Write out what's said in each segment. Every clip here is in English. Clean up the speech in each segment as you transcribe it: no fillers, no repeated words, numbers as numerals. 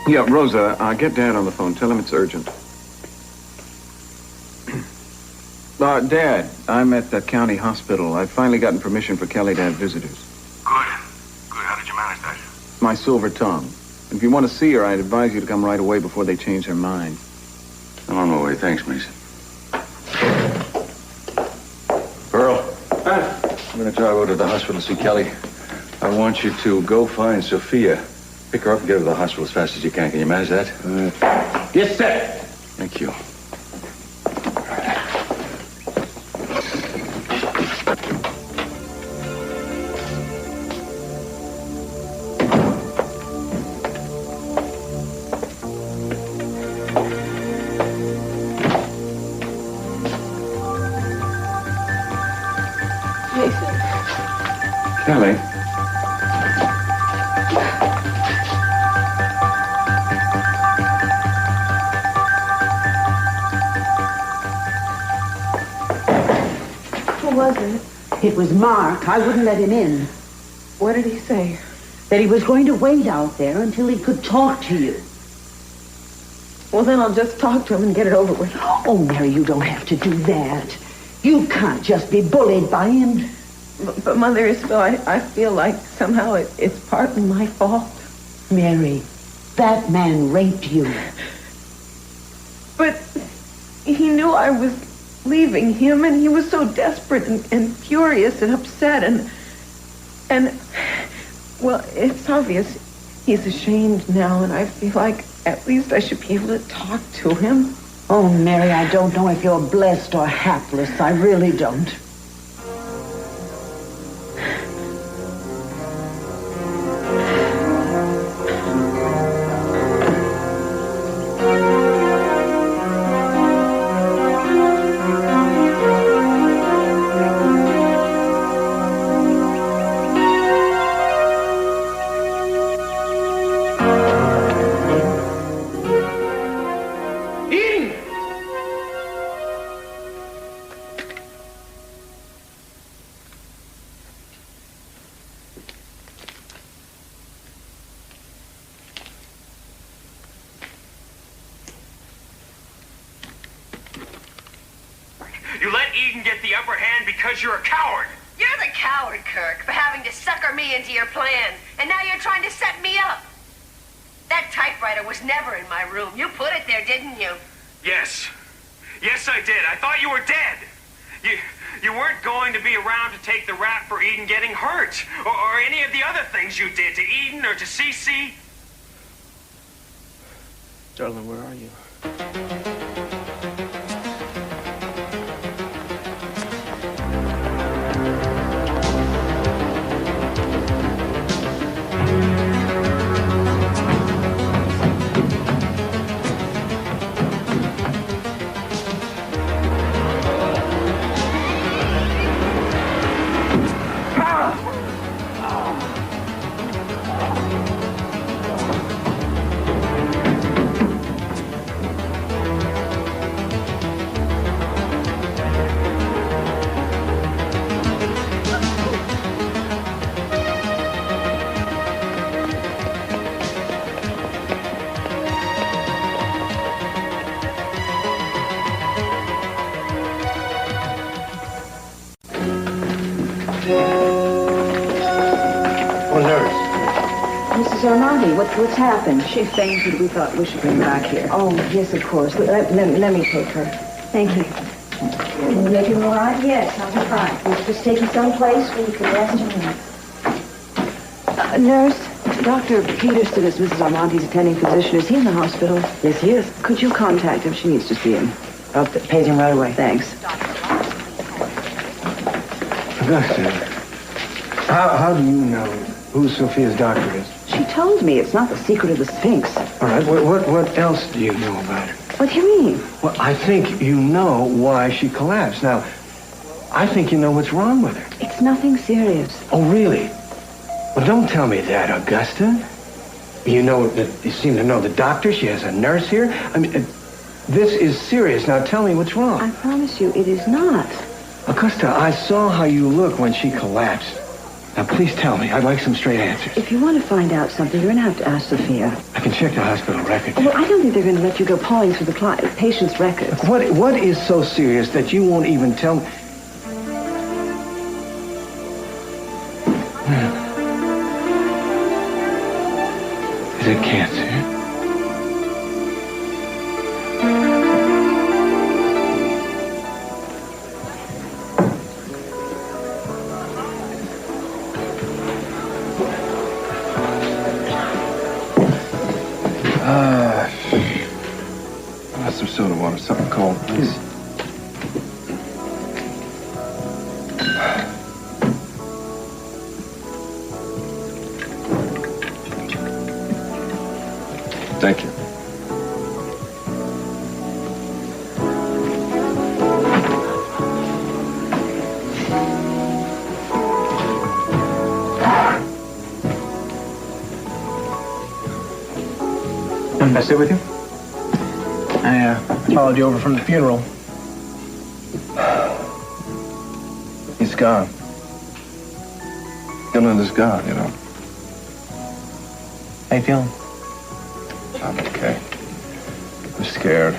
Yeah, Rosa, get Dad on the phone. Tell him it's urgent. Dad, I'm at the county hospital. I've finally gotten permission for Kelly to have visitors. Good. Good. How did you manage that? My silver tongue. And if you want to see her, I'd advise you to come right away before they change their mind. I'm on my way. Thanks, Mason. Pearl. I'm going to drive over to the hospital to see Kelly. I want you to go find Sophia. Pick her up and get her to the hospital as fast as you can. Can you manage that? Yes, sir. Thank you. Kelly. Who was it? It was Mark. I wouldn't let him in. What did he say? That he was going to wait out there until he could talk to you. Well, then I'll just talk to him and get it over with. Oh, Mary, you don't have to do that. You can't just be bullied by him. But Mother Isabel, I feel like somehow it's partly my fault. Mary, that man raped you. But he knew I was leaving him, and he was so desperate and furious and upset, and well, it's obvious he's ashamed now, and I feel like at least I should be able to talk to him. Oh, Mary, I don't know if you're blessed or hapless. I really don't. You let Eden get the upper hand because you're a coward. You're the coward, Kirk, for having to sucker me into your plan. And now you're trying to set me up. That typewriter was never in my room. You put it there, didn't you? Yes. Yes, I did. I thought you were dead. You weren't going to be around to take the rap for Eden getting hurt. Or any of the other things you did to Eden or to Cece. Darling, where are you? Mrs. Armani, what's happened? She fainted. We thought we should bring her back here. Oh, yes, of course. Let me take her. Thank you. Can you make him all right? Yes, I'll be fine. We'll just take him someplace where you can rest your Nurse, Dr. Peterson is Mrs. Armandi's attending physician. Is he in the hospital? Yes, he is. Could you contact him? She needs to see him. I'll page him right away. Thanks. Augusta, how do you know who Sophia's doctor is? She told me it's not the secret of the Sphinx. All right, what else do you know about her? What do you mean? Well, I think you know why she collapsed. Now, I think you know what's wrong with her. It's nothing serious. Oh, really? Well, don't tell me that, Augusta. You seem to know the doctor. She has a nurse here. I mean, this is serious. Now, tell me what's wrong. I promise you, it is not. Augusta, I saw how you looked when she collapsed. Now, please tell me. I'd like some straight answers. If you want to find out something, you're going to have to ask Sophia. I can check the hospital records. Well, I don't think they're going to let you go pawing through the patient's records. What is so serious that you won't even tell me? Is it cancer? I'll have some soda water, something cold, please. Thank you. Can I sit with you? I followed you over from the funeral. He's gone. Dylan is gone, you know. How you feeling? I'm okay. I'm scared.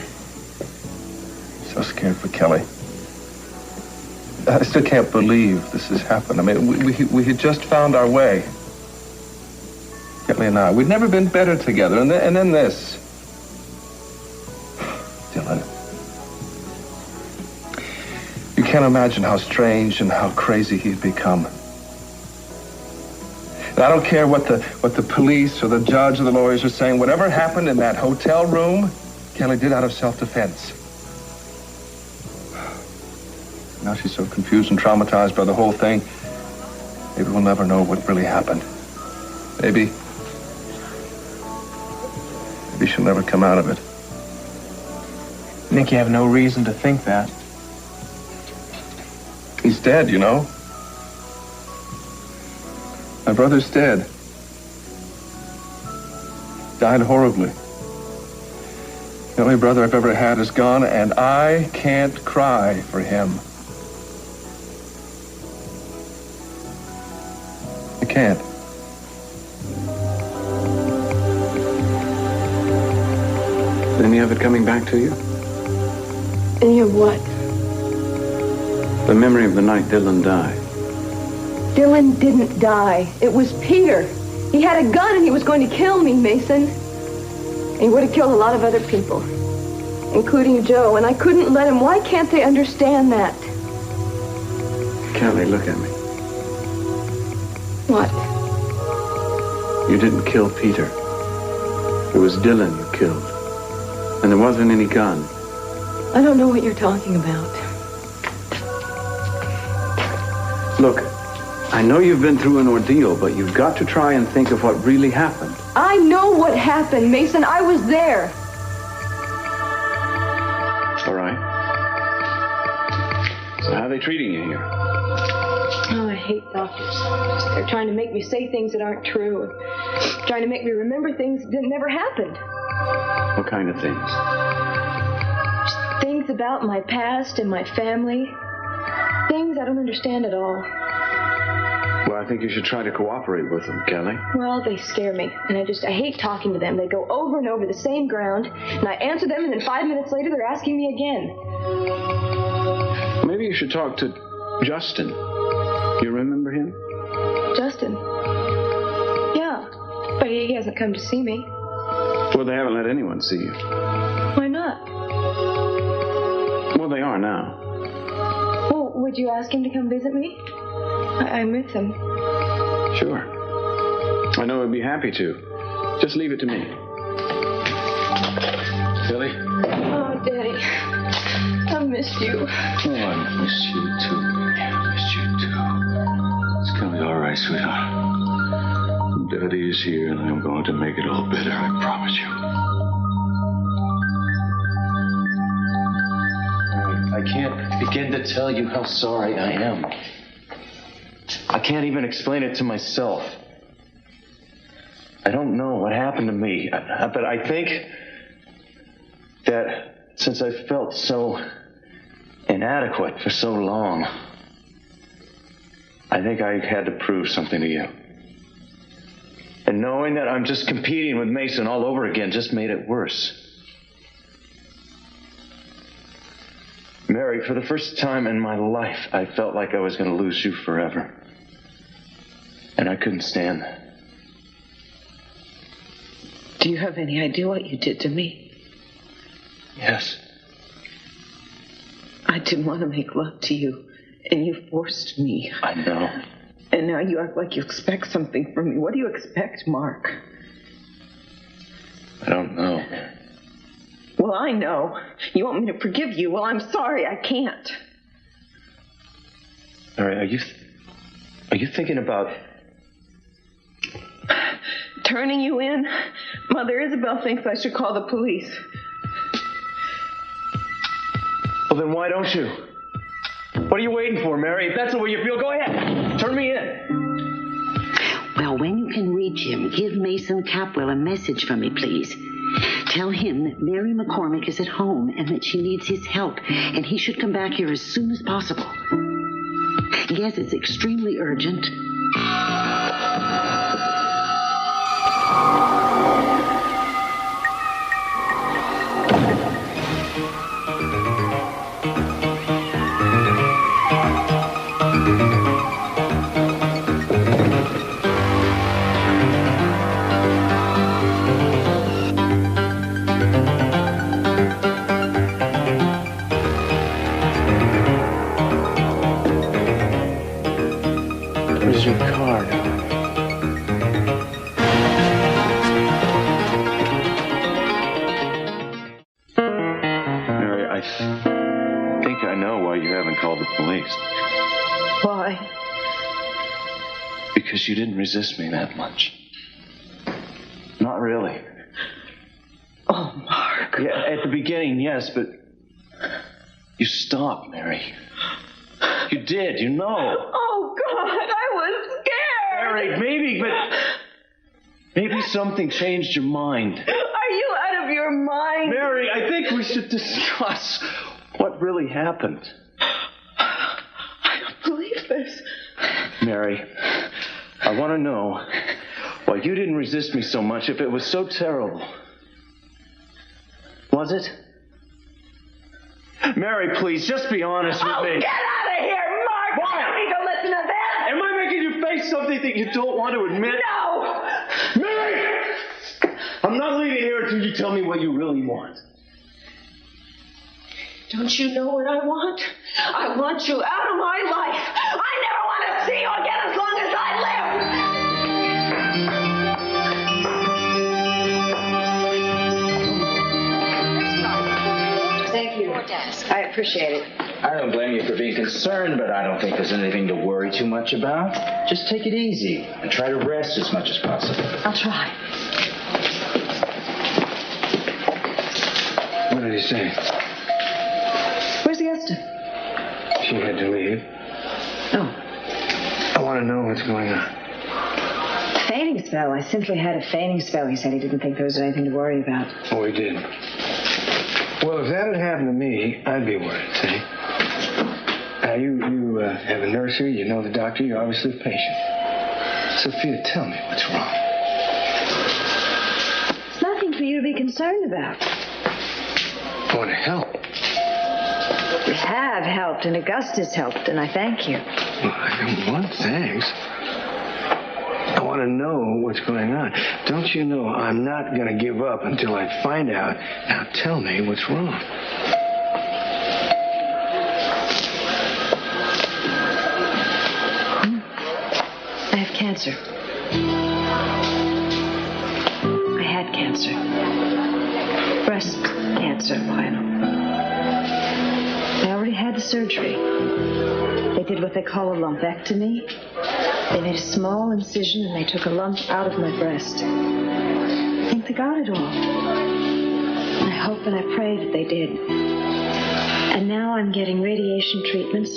So scared for Kelly. I still can't believe this has happened. I mean, we had just found our way. Kelly and I. We'd never been better together. And then this. Dylan. You can't imagine how strange and how crazy he'd become. And I don't care what the police or the judge or the lawyers are saying. Whatever happened in that hotel room, Kelly did out of self-defense. Now she's so confused and traumatized by the whole thing. Maybe we'll never know what really happened. Maybe she'll never come out of it. Nick, you have no reason to think that. He's dead, you know. My brother's dead. Died horribly. The only brother I've ever had is gone, and I can't cry for him. I can't. Any of it coming back to you? Any of what? The memory of the night Dylan died. Dylan didn't die. It was Peter. He had a gun and he was going to kill me, Mason. And he would have killed a lot of other people, including Joe, and I couldn't let him. Why can't they understand that? Kelly, look at me. What? You didn't kill Peter. It was Dylan you killed. And there wasn't any gun. I don't know what you're talking about. Look, I know you've been through an ordeal, but you've got to try and think of what really happened. I know what happened, Mason. I was there. All right. So how are they treating you here? Oh, I hate doctors. They're trying to make me say things that aren't true. Trying to make me remember things that never happened. What kind of things? Just things about my past and my family. Things I don't understand at all. Well, I think you should try to cooperate with them, Kelly. Well, they scare me, and I hate talking to them. They go over and over the same ground, and I answer them, and then 5 minutes later, they're asking me again. Maybe you should talk to Justin. You remember him? Justin? Yeah, but he hasn't come to see me. Well, they haven't let anyone see you. Why not? Well, they are now. Well, would you ask him to come visit me? I miss him. Sure. I know I'd be happy to. Just leave it to me. Kelly? Oh, Daddy. I missed you. Oh, I miss you too, baby. I miss you too. It's gonna be all right, sweetheart. Daddy is here, and I'm going to make it all better, I promise you. I can't begin to tell you how sorry I am. I can't even explain it to myself. I don't know what happened to me, but I think that since I felt so inadequate for so long, I think I had to prove something to you. And knowing that I'm just competing with Mason all over again just made it worse. Mary, for the first time in my life, I felt like I was going to lose you forever. And I couldn't stand that. Do you have any idea what you did to me? Yes. I didn't want to make love to you, and you forced me. I know. And now you act like you expect something from me. What do you expect, Mark? I don't know. Well, I know. You want me to forgive you. Well, I'm sorry. I can't. Mary, are you thinking about... turning you in? Mother Isabel thinks I should call the police. Well, then why don't you? What are you waiting for, Mary? If that's the way you feel, go ahead. Turn me in. Well, when you can reach him, give Mason Capwell a message for me, please. Tell him that Mary McCormick is at home and that she needs his help, and he should come back here as soon as possible. Yes, it's extremely urgent. Where's your card? Mary, I think I know why you haven't called the police. Why? Because you didn't resist me that much. Not really. Oh, Mark. Yeah, at the beginning, yes, but you stopped, Mary. You did, you know. Oh, God, I was scared. Mary, maybe something changed your mind. Are you out of your mind? Mary, I think we should discuss what really happened. I don't believe this. Mary, I want to know why you didn't resist me so much if it was so terrible. Was it? Mary, please, just be honest with me. Get out of here, Mark! Why? I don't need to listen to this! Am I making you face something that you don't want to admit? No! Mary! I'm not leaving here until you tell me what you really want. Don't you know what I want? I want you out of my life. I never want to see you again as long as I live. Thank you. I appreciate it. I don't blame you for being concerned, but I don't think there's anything to worry too much about. Just take it easy and try to rest as much as possible. I'll try. What did he say? Where's Augusta? She had to leave. Oh. I want to know what's going on. Fainting spell. I simply had a fainting spell. He said he didn't think there was anything to worry about. Oh, he did. Well, if that had happened to me, I'd be worried, see? You have a nurse here, you know the doctor, you're obviously a patient. Sophia, tell me what's wrong. It's nothing for you to be concerned about. I want to help. You have helped, and Augusta's helped, and I thank you. Well, I don't want thanks. I want to know what's going on. Don't you know I'm not going to give up until I find out. Now tell me what's wrong. I have cancer. I had cancer. Breast cancer, final. I already had the surgery. They did what they call a lumpectomy. They made a small incision and they took a lump out of my breast. I think they got it all. And I hope and I pray that they did. And now I'm getting radiation treatments.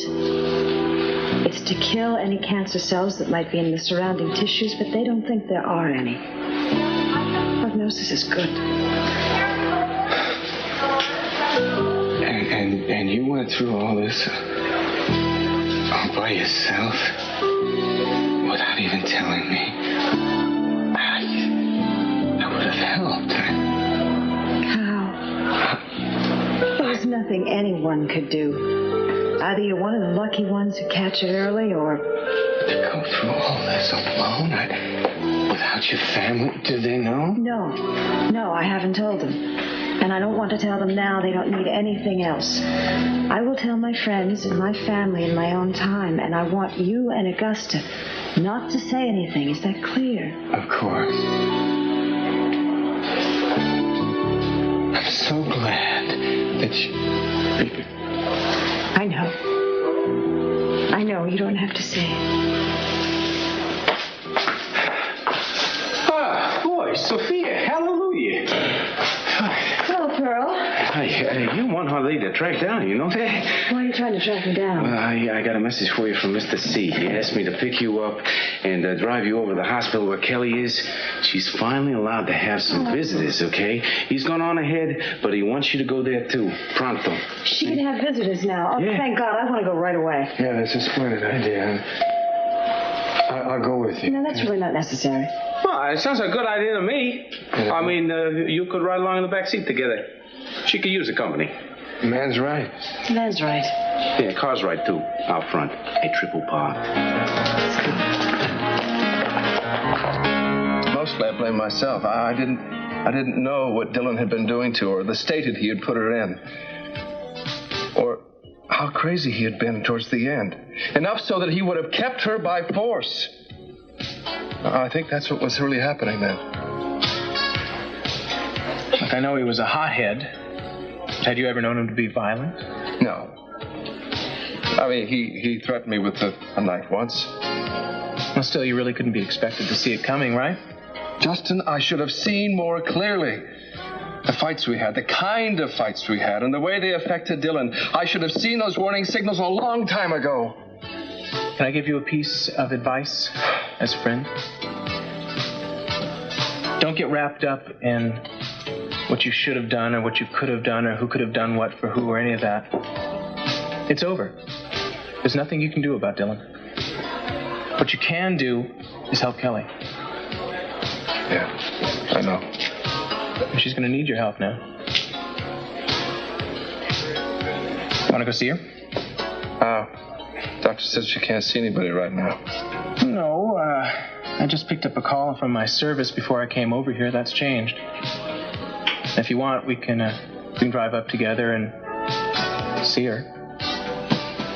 It's to kill any cancer cells that might be in the surrounding tissues, but they don't think there are any. Prognosis is good. And you went through all this all by yourself? without even telling me, I would have helped. How? There's nothing anyone could do. Either you're one of the lucky ones who catch it early, or... To go through all this alone, without your family, do they know? No, I haven't told them. And I don't want to tell them now. They don't need anything else. I will tell my friends and my family in my own time, and I want you and Augusta not to say anything. Is that clear? Of course. I'm so glad that you... I know. You don't have to say it. Ah, boy, Sophia, hallelujah. Hello, Pearl. You one hardly to track down, you know that? Why are you trying to track me down? Well, I got a message for you from Mr. C. He asked me to pick you up and drive you over to the hospital where Kelly is. She's finally allowed to have some visitors, okay? He's gone on ahead, but he wants you to go there, too. Pronto. She can have visitors now. Oh, Yeah. Thank God. I want to go right away. Yeah, that's a splendid idea. I'll go with you. No, that's really not necessary. Well, it sounds like a good idea to me. I mean, you could ride along in the back seat together. She could use the company. Man's right. That's right. Yeah, car's right, too. Out front. A triple park. Mostly I blame myself. I didn't know what Dylan had been doing to her, the state he had put her in. Or how crazy he had been towards the end. Enough so that he would have kept her by force. I think that's what was really happening then. Look, I know he was a hothead. Had you ever known him to be violent? No. I mean, he threatened me with a knife once. Well, still, you really couldn't be expected to see it coming, right? Justin, I should have seen more clearly. The fights we had, the kind of fights we had, and the way they affected Dylan. I should have seen those warning signals a long time ago. Can I give you a piece of advice as a friend? Don't get wrapped up in what you should have done or what you could have done or who could have done what for who or any of that. It's over. There's nothing you can do about Dylan. What you can do is help Kelly. Yeah, I know. And she's going to need your help now. Want to go see her? Doctor says she can't see anybody right now. No, I just picked up a call from my service before I came over here. That's changed. If you want, we can drive up together and see her.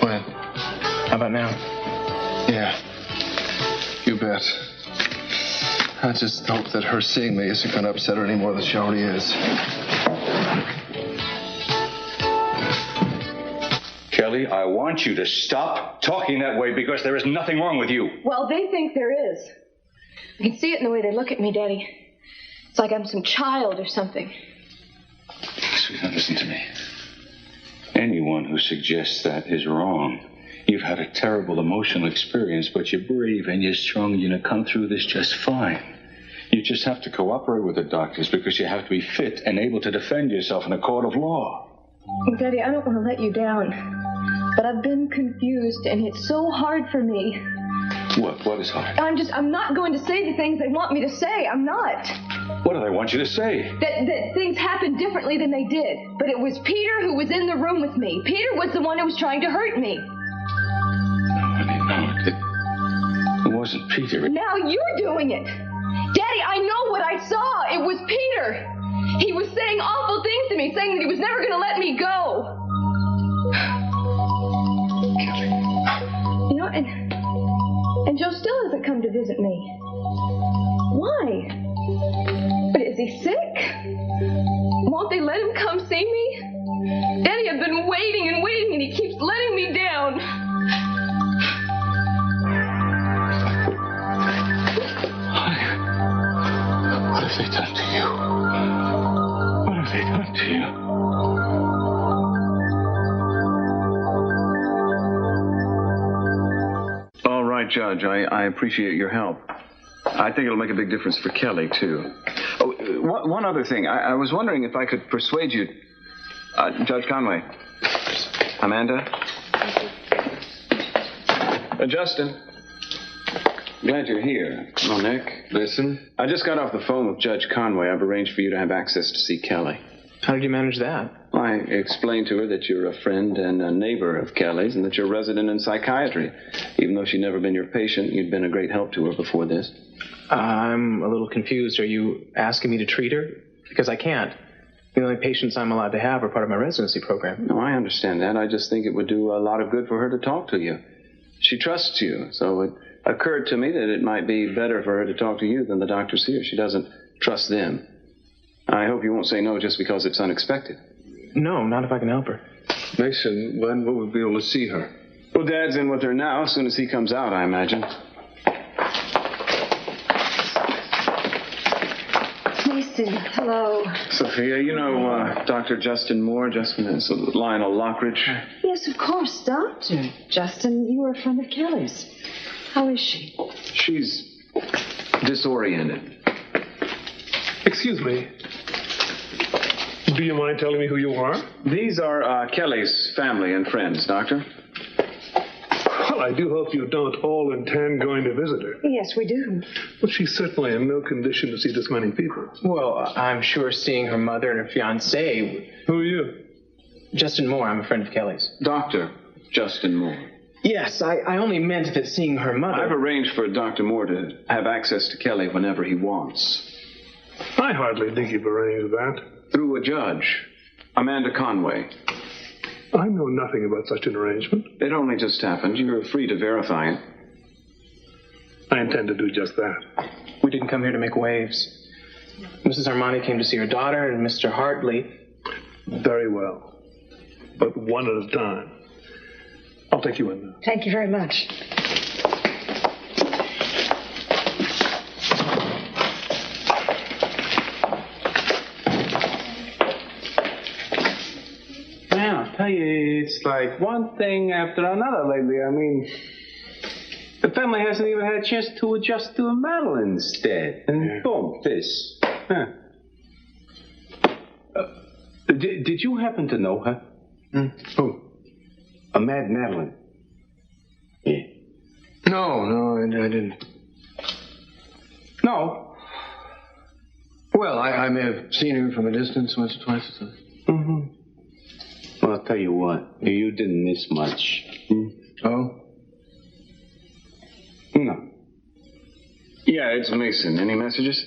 When? How about now? Yeah, you bet. I just hope that her seeing me isn't going to upset her any more than she already is. Kelly, I want you to stop talking that way because there is nothing wrong with you. Well, they think there is. I can see it in the way they look at me, Daddy. It's like I'm some child or something. Sweetheart, listen to me. Anyone who suggests that is wrong. You've had a terrible emotional experience, but you're brave and you're strong. You're going to come through this just fine. You just have to cooperate with the doctors because you have to be fit and able to defend yourself in a court of law. Daddy, I don't want to let you down, but I've been confused, and it's so hard for me. What? What is hard? I'm not going to say the things they want me to say. I'm not. What do they want you to say? That things happened differently than they did. But it was Peter who was in the room with me. Peter was the one who was trying to hurt me. No, honey, no. It wasn't Peter. Now you're doing it. Daddy, I know what I saw. It was Peter. He was saying awful things to me, saying that he was never going to let me go. You know, and Joe still hasn't come to visit me. Why? But is he sick? Won't they let him come see me? Daddy, I've been waiting and waiting, and he keeps letting me down. What have they done to you? What have they done to you? All right, Judge, I appreciate your help. I think it'll make a big difference for Kelly, too. Oh, one other thing. I was wondering if I could persuade you... Judge Conway. Amanda? Justin. Glad you're here. Well, Nick, listen. I just got off the phone with Judge Conway. I've arranged for you to have access to see Kelly. How did you manage that? I explained to her that you're a friend and a neighbor of Kelly's and that you're a resident in psychiatry. Even though she'd never been your patient, you'd been a great help to her before this. I'm a little confused. Are you asking me to treat her? Because I can't. The only patients I'm allowed to have are part of my residency program. No, I understand that. I just think it would do a lot of good for her to talk to you. She trusts you, so it occurred to me that it might be better for her to talk to you than the doctors here. She doesn't trust them. I hope you won't say no just because it's unexpected. No, not if I can help her. Mason, when will we be able to see her? Well, Dad's in with her now, as soon as he comes out, I imagine. Mason, hello. Sophia, you know Dr. Justin Moore? Justin is Lionel Lockridge. Yes, of course, Doctor. Justin, you were a friend of Kelly's. How is she? She's disoriented. Excuse me. Do you mind telling me who you are? These are Kelly's family and friends, Doctor. Well, I do hope you don't all intend going to visit her. Yes, we do. But she's certainly in no condition to see this many people. Well, I'm sure seeing her mother and her fiancé... Who are you? Justin Moore. I'm a friend of Kelly's. Dr. Justin Moore. Yes, I only meant that seeing her mother... I've arranged for Dr. Moore to have access to Kelly whenever he wants. I hardly think you've arranged that. Through a judge, Amanda Conway. I know nothing about such an arrangement. It only just happened. You're free to verify it. I intend to do just that. We didn't come here to make waves. Mrs. Armani came to see her daughter, and Mr. Hartley... Very well. But one at a time. I'll take you in now. Thank you very much. Tell you, it's like one thing after another lately. I mean, the family hasn't even had a chance to adjust to a Madeline instead. And boom, this. Huh. Did you happen to know her? Who? A Mad Madeline. Yeah. No, I didn't. No? Well, I may have seen her from a distance once or twice or something. Mm-hmm. Well, I'll tell you what. You didn't miss much. Oh? No. Yeah, it's Mason. Any messages?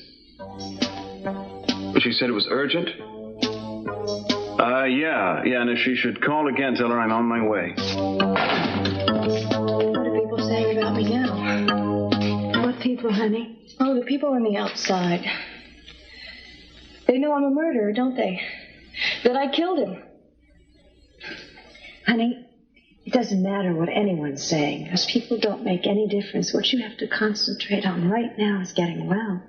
She said it was urgent? Yeah, and if she should call again, tell her I'm on my way. What are people saying about me now? What people, honey? Oh, the people on the outside. They know I'm a murderer, don't they? That I killed him. Honey, it doesn't matter what anyone's saying. Those people don't make any difference. What you have to concentrate on right now is getting well.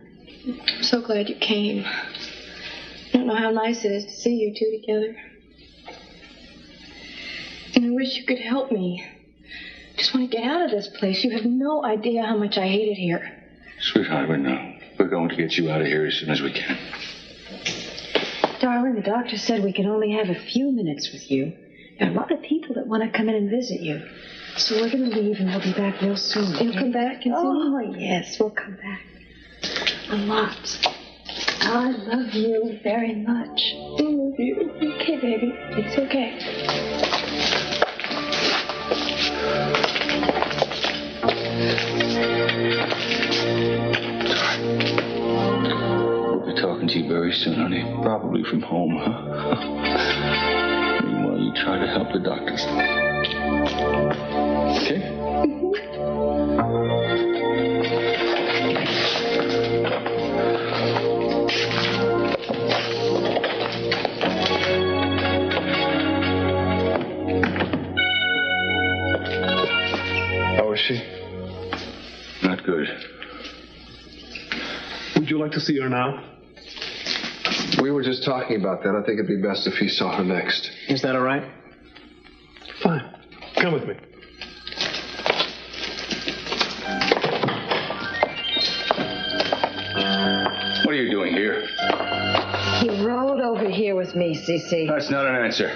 I'm so glad you came. I don't know how nice it is to see you two together. And I wish you could help me. I just want to get out of this place. You have no idea how much I hate it here. Sweetheart, we're going to get you out of here as soon as we can. Darling, the doctor said we can only have a few minutes with you. There are a lot of people that want to come in and visit you. So we're going to leave and we'll be back real soon. You'll come back and see me? Oh, yes, we'll come back. A lot. I love you very much. I love you. Okay, baby. It's okay. We'll be talking to you very soon, honey. Probably from home, huh? Meanwhile, you try to help the doctors. Okay? How is she? Not good. Would you like to see her now? We were just talking about that. I think it'd be best if he saw her next. Is that all right? Fine. Come with me. What are you doing here? He rode over here with me, Cece. That's not an answer.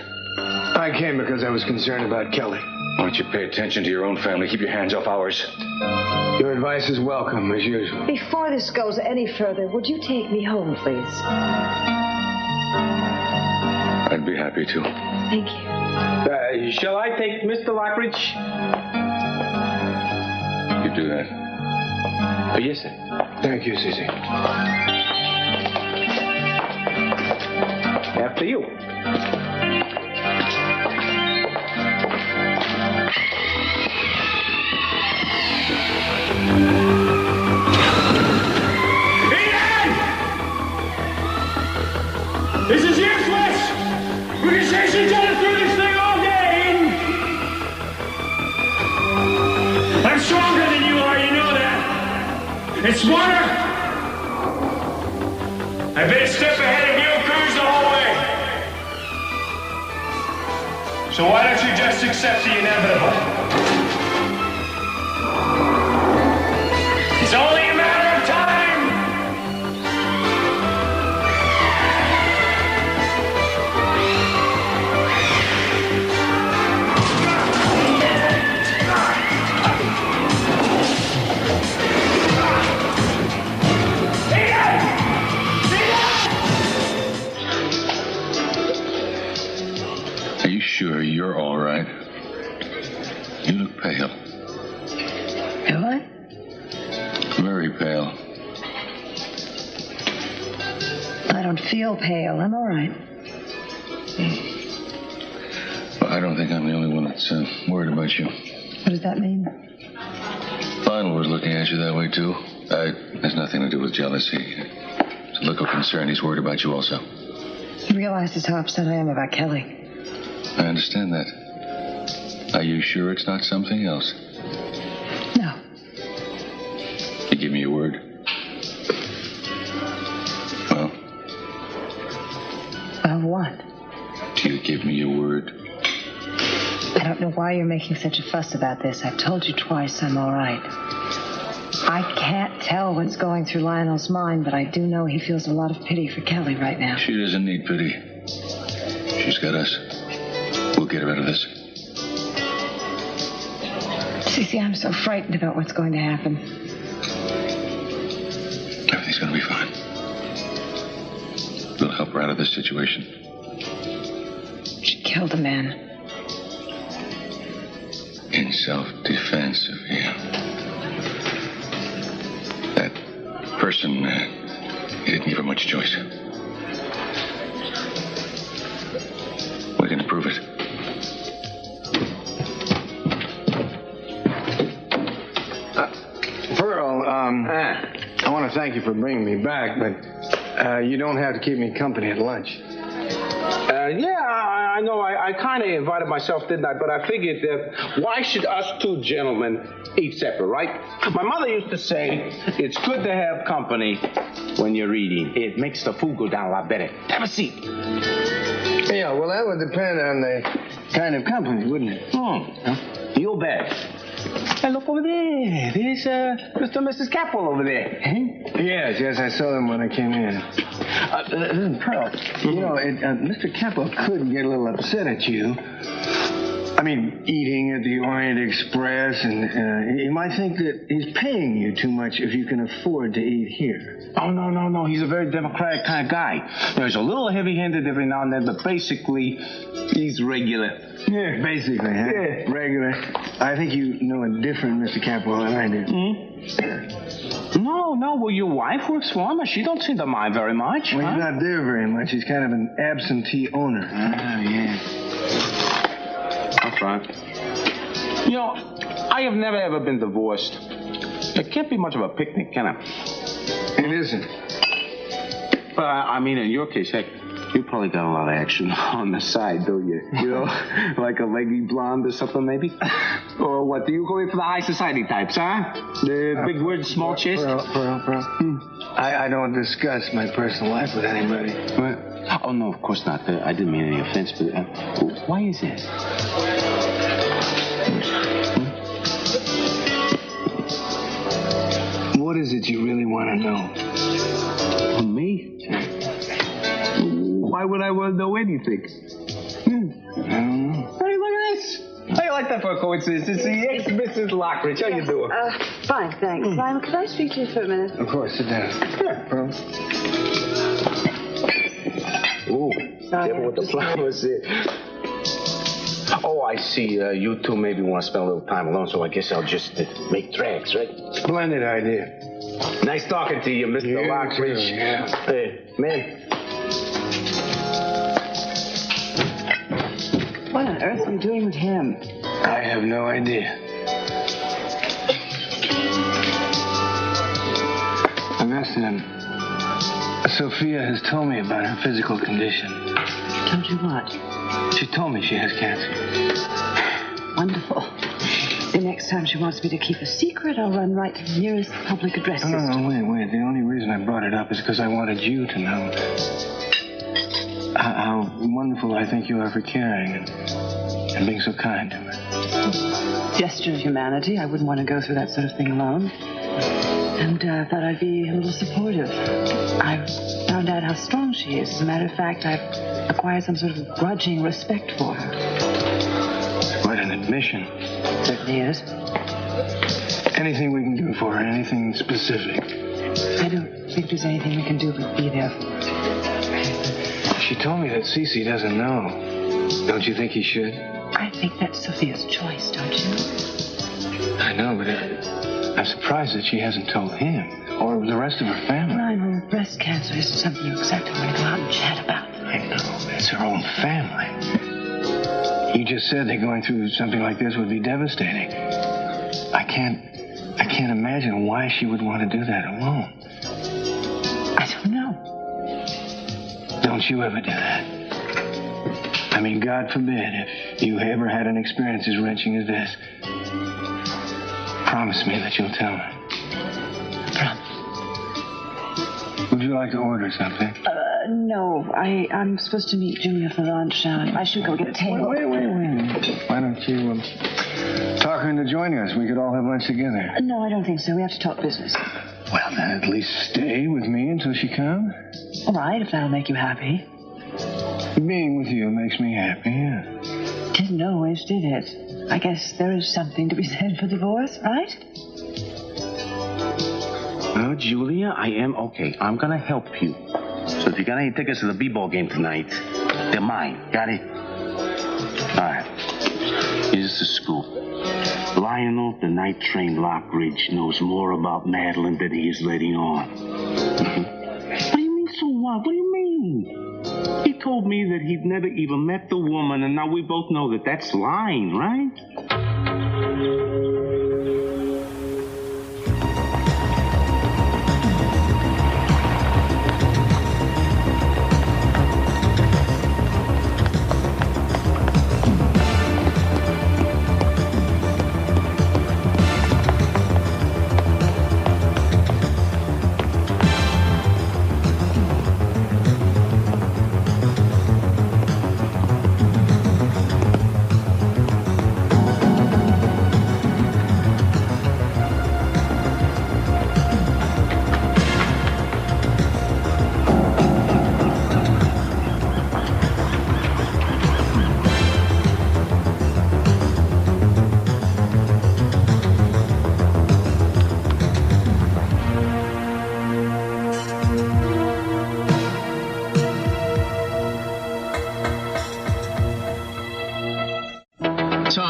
I came because I was concerned about Kelly. Why don't you pay attention to your own family? Keep your hands off ours. Your advice is welcome, as usual. Before this goes any further, would you take me home, please? I'd be happy to. Thank you. Shall I take Mr. Lockridge? You do that. Yes, sir. Thank you, Susie. After you. This is useless! We can chase each other through this thing all day, Eden! I'm stronger than you are, you know that. And smarter. I've been a step ahead of you and cruised the whole way. So why don't you just accept the inevitable? It's only a matter of time! Are you sure you're all right? You look pale. Do I? Very pale. I don't feel pale. I'm all right. Well, I don't think I'm the only one that's worried about you. What does that mean? Lionel was looking at you that way, too. It has nothing to do with jealousy. It's a look of concern. He's worried about you also. He realizes how upset I am about Kelly. I understand that. Are you sure it's not something else? No. You give me your word? Well? Of what? Do you give me your word? I don't know why you're making such a fuss about this. I've told you twice I'm all right. I can't tell what's going through Lionel's mind, but I do know he feels a lot of pity for Kelly right now. She doesn't need pity. She's got us. We'll get her out of this. Cece, I'm so frightened about what's going to happen. Everything's going to be fine. We'll help her out of this situation. She killed a man. In self-defense, Sophia. That person, he didn't give her much choice. We're going to prove it. Pearl, I want to thank you for bringing me back, but you don't have to keep me company at lunch. I know. I kind of invited myself, didn't I? But I figured that why should us two gentlemen eat separate, right? My mother used to say, it's good to have company when you're eating. It makes the food go down a lot better. Have a seat. Yeah, well, that would depend on the kind of company, wouldn't it? You bet. Hey, look over there. There's Mr. and Mrs. Capwell over there. Yes, I saw them when I came in. Listen, Pearl, you know, Mr. Capwell could get a little upset at you. I mean, eating at the Orient Express, and he might think that he's paying you too much if you can afford to eat here. Oh, no. He's a very democratic kind of guy. He's a little heavy-handed every now and then, but basically, he's regular. Yeah, basically, huh? Yeah. Regular. I think you know a different Mr. Capwell than I do. No. Well, your wife works for him, and she don't seem to mind very much. Well, he's not there very much. He's kind of an absentee owner. Yeah. That's right. You know, I have never, ever been divorced. It can't be much of a picnic, can it? It isn't. But, I mean, in your case, heck, you probably got a lot of action on the side, don't you? You know, like a leggy blonde or something, maybe? Or what, do you go in for the high society types, huh? The big words, small chest? Pearl. I don't discuss my personal life with anybody. What? Oh, no, of course not. I didn't mean any offense, but why is that? What is it you really want to know? Me? Why would I want to know anything? I don't know. Hey, look at this. Hey, like that for a coincidence. It's the ex-Mrs. Lockridge. How you doing? Fine, thanks. Lionel, could I speak to you for a minute? Of course, sit down. Sure, Pearl. Ooh, careful with the flowers there. Oh, I see. You two maybe want to spend a little time alone, so I guess I'll just make tracks, right? Splendid idea. Nice talking to you, Mr. Lockridge. Yeah. Hey, man. What on earth are you doing with him? I have no idea. I've asked him. Sophia has told me about her physical condition. Told you what? She told me she has cancer. Wonderful. The next time she wants me to keep a secret, I'll run right to the nearest public address system. No, wait. The only reason I brought it up is because I wanted you to know how wonderful I think you are for caring and being so kind to her. Gesture of humanity. I wouldn't want to go through that sort of thing alone. And thought I'd be a little supportive. I've found out how strong she is. As a matter of fact, I've acquired some sort of grudging respect for her. Quite an admission. Certainly is. Anything we can do for her, anything specific. I don't think there's anything we can do but be there for her. She told me that Cece doesn't know. Don't you think he should? I think that's Sophia's choice, don't you? I know, but I'm surprised that she hasn't told him or the rest of her family. Lionel, breast cancer isn't something you exactly want to go out and chat about. I know, it's her own family. You just said that going through something like this would be devastating. I can't imagine why she would want to do that alone. I don't know. Don't you ever do that. I mean, God forbid, if you ever had an experience as wrenching as this, promise me that you'll tell me. Promise. Would you like to order something? No. I'm supposed to meet Julia for lunch. I should go get a table. Wait. Why don't you talk her into joining us? We could all have lunch together. No, I don't think so. We have to talk business. Well, then at least stay with me until she comes. All right, if that'll make you happy. Being with you makes me happy, yeah. Didn't always, did it? I guess there is something to be said for divorce, right? Well, Julia, I am okay. I'm gonna help you. So if you got any tickets to the b-ball game tonight, they're mine. Got it? All right. Here's the scoop. Lionel, the night train Lockridge, knows more about Madeline than he is letting on. What do you mean, so what? What do you mean? He told me that he'd never even met the woman, and now we both know that that's lying, right?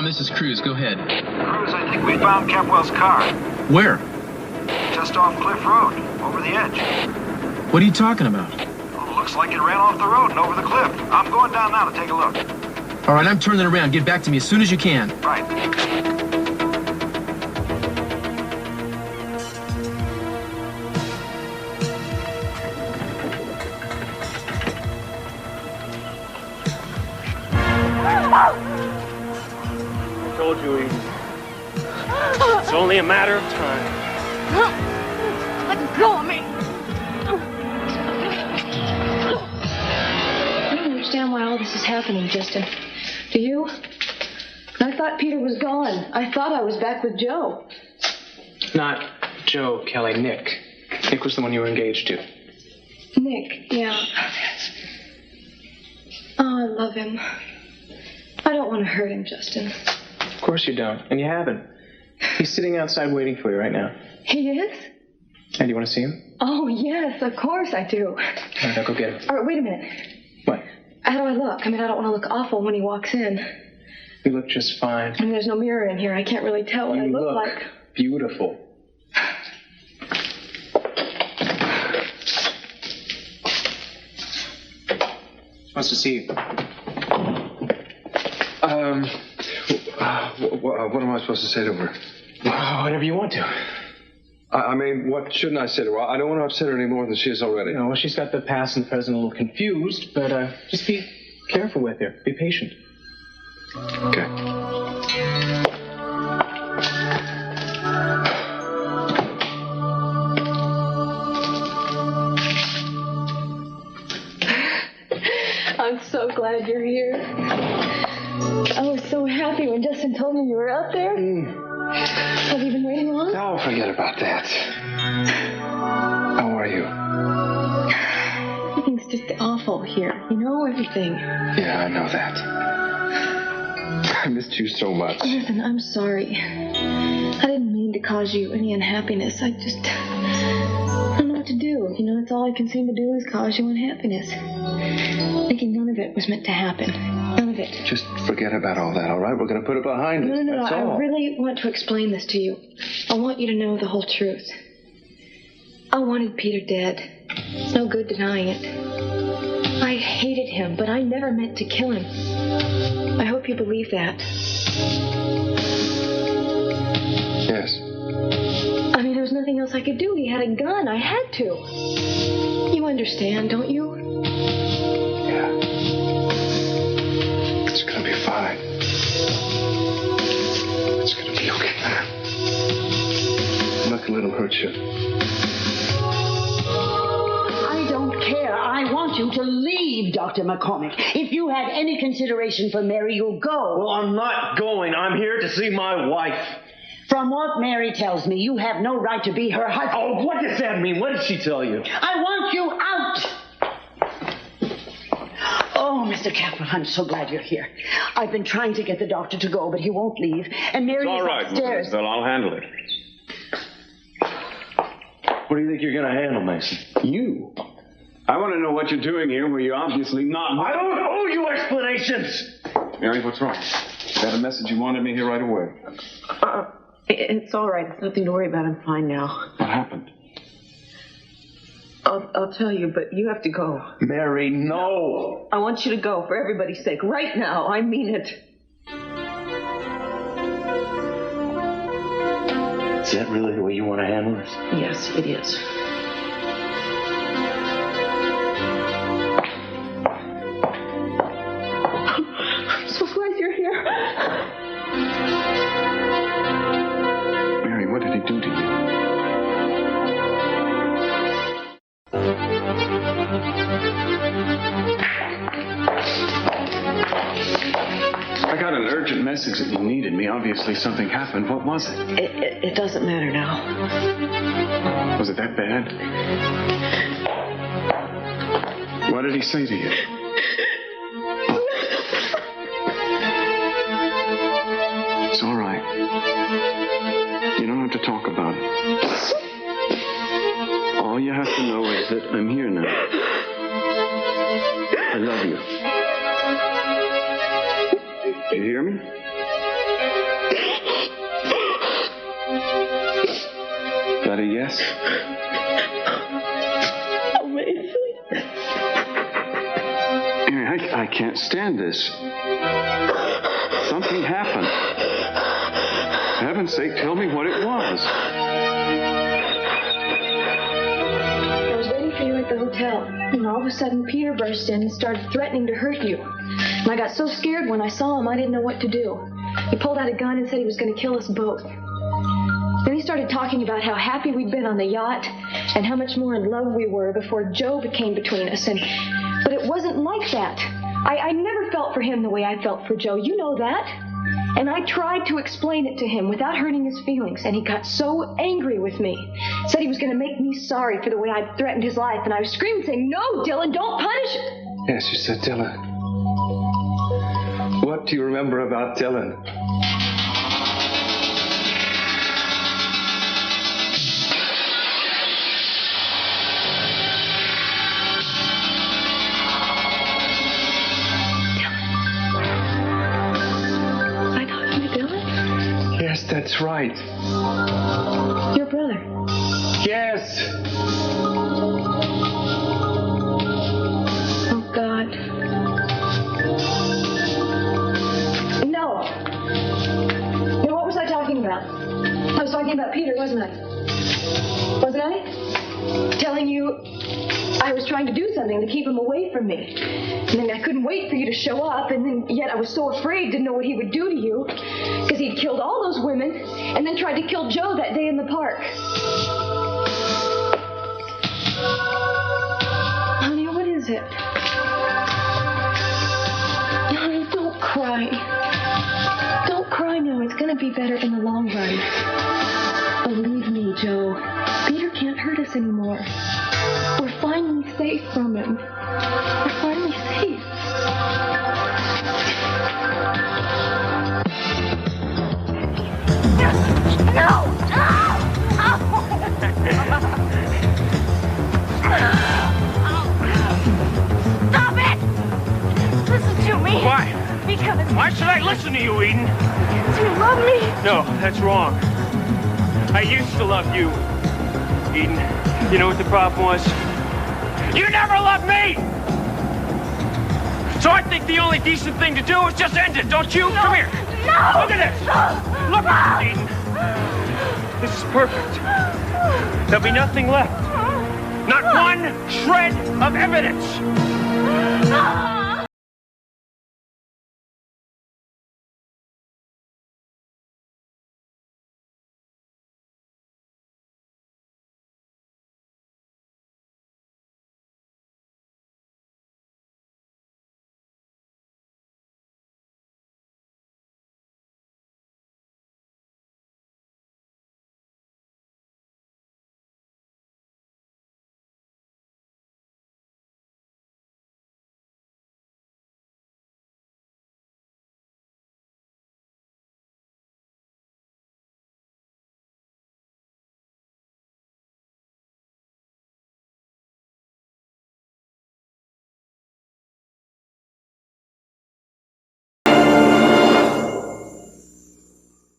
This is Cruz. Go ahead. Cruz, I think we found Kepwell's car. Where? Just off Cliff Road, over the edge. What are you talking about? Oh, looks like it ran off the road and over the cliff. I'm going down now to take a look. All right, I'm turning around. Get back to me as soon as you can. Right. I told you, Eden. It's only a matter of time. Let go of me. I don't understand why all this is happening, Justin. Do you? I thought Peter was gone. I thought I was back with Joe. Not Joe, Kelly, Nick. Nick was the one you were engaged to. Nick, yeah. Oh, I love him. I don't want to hurt him, Justin. course you don't, and you haven't. He's sitting outside waiting for you right now. He is? And do you want to see him? Oh, yes, of course I do. All right, I'll go get him. All right, wait a minute. What? How do I look? I mean, I don't want to look awful when he walks in. You look just fine. I mean, there's no mirror in here. I can't really tell what I look like. Beautiful. Wants to see you. What am I supposed to say to her? Whatever you want to. I mean, what shouldn't I say to her? I don't want to upset her any more than she is already. No, well, she's got the past and present a little confused, but just be careful with her. Be patient. Okay. I'm so glad you're here. I was so happy when Justin told me you were out there. Have you been waiting long? No, forget about that. How are you? Everything's just awful here. You know, everything. Yeah, I know that. I missed you so much. Listen, I'm sorry. I didn't mean to cause you any unhappiness. I don't know what to do. You know, it's all I can seem to do is cause you unhappiness. Thinking none of it was meant to happen. None of it. Just forget about all that, all right? We're going to put it behind us. No. That's all. I really want to explain this to you. I want you to know the whole truth. I wanted Peter dead. It's no good denying it. I hated him, but I never meant to kill him. I hope you believe that. Yes. I mean, there was nothing else I could do. He had a gun. I had to. You understand, don't you? Yeah. It's going to be fine. It's going to be okay. I'm not going to let him hurt you. I don't care. I want you to leave, Dr. McCormick. If you had any consideration for Mary, you'll go. Well, I'm not going. I'm here to see my wife. From what Mary tells me, you have no right to be her husband. Oh, what does that mean? What did she tell you? I want you out! Oh, Mr. Capwell, I'm so glad you're here. I've been trying to get the doctor to go, but he won't leave. And Mary is upstairs. Well, I'll handle it. What do you think you're going to handle, Mason? You? I want to know what you're doing here where you're obviously not... I don't owe you explanations! Mary, what's wrong? You got a message you wanted me here right away. It's all right. It's nothing to worry about. I'm fine now. What happened? I'll tell you, but you have to go. Mary, no! I want you to go for everybody's sake. Right now. I mean it. Is that really the way you want to handle this? Yes, it is. I'm so glad you're here. Mary, what did he do to you? I got an urgent message that you needed me. Obviously, something happened. What was it? It doesn't matter now. Was it that bad? What did he say to you? It's all right. You don't have to talk about it. All you have to know is that I'm here now. I love you. Do you hear me? That a yes? Amazing. Mary, I can't stand this. Something happened. For heaven's sake, tell me what it was. I was waiting for you at the hotel, and all of a sudden Peter burst in and started threatening to hurt you. And I got so scared when I saw him, I didn't know what to do. He pulled out a gun and said he was going to kill us both. Then he started talking about how happy we'd been on the yacht and how much more in love we were before Joe came between us. But it wasn't like that. I never felt for him the way I felt for Joe. You know that. And I tried to explain it to him without hurting his feelings, and he got so angry with me. Said he was going to make me sorry for the way I'd threatened his life, and I was screaming saying, "No, Dylan, don't punish it." Yes, you said Dylan. What do you remember about Dylan? That's right. Your brother. Yes. Oh, God. No. No, what was I talking about? I was talking about Peter, wasn't I? Wasn't I? Telling you I was trying to do something to keep him away from me. And then I couldn't wait for you to show up, and then yet I was so afraid to know what he would do to you, because he'd killed all those women and then tried to kill Joe that day in the park. Honey, what is it? Honey, don't cry. Don't cry now. It's going to be better in the long run. Believe me, Joe. Peter can't hurt us anymore. We're finally safe from him. We're finally safe. No! Stop it! Listen to me. Why? Because... Why should I listen to you, Eden? Do you love me? No, that's wrong. I used to love you, Eden. You know what the problem was? You never loved me! So I think the only decent thing to do is just end it, don't you? No. Come here. No! Look at this! Look at this, Eden. This is perfect. There'll be nothing left. Not one shred of evidence. No!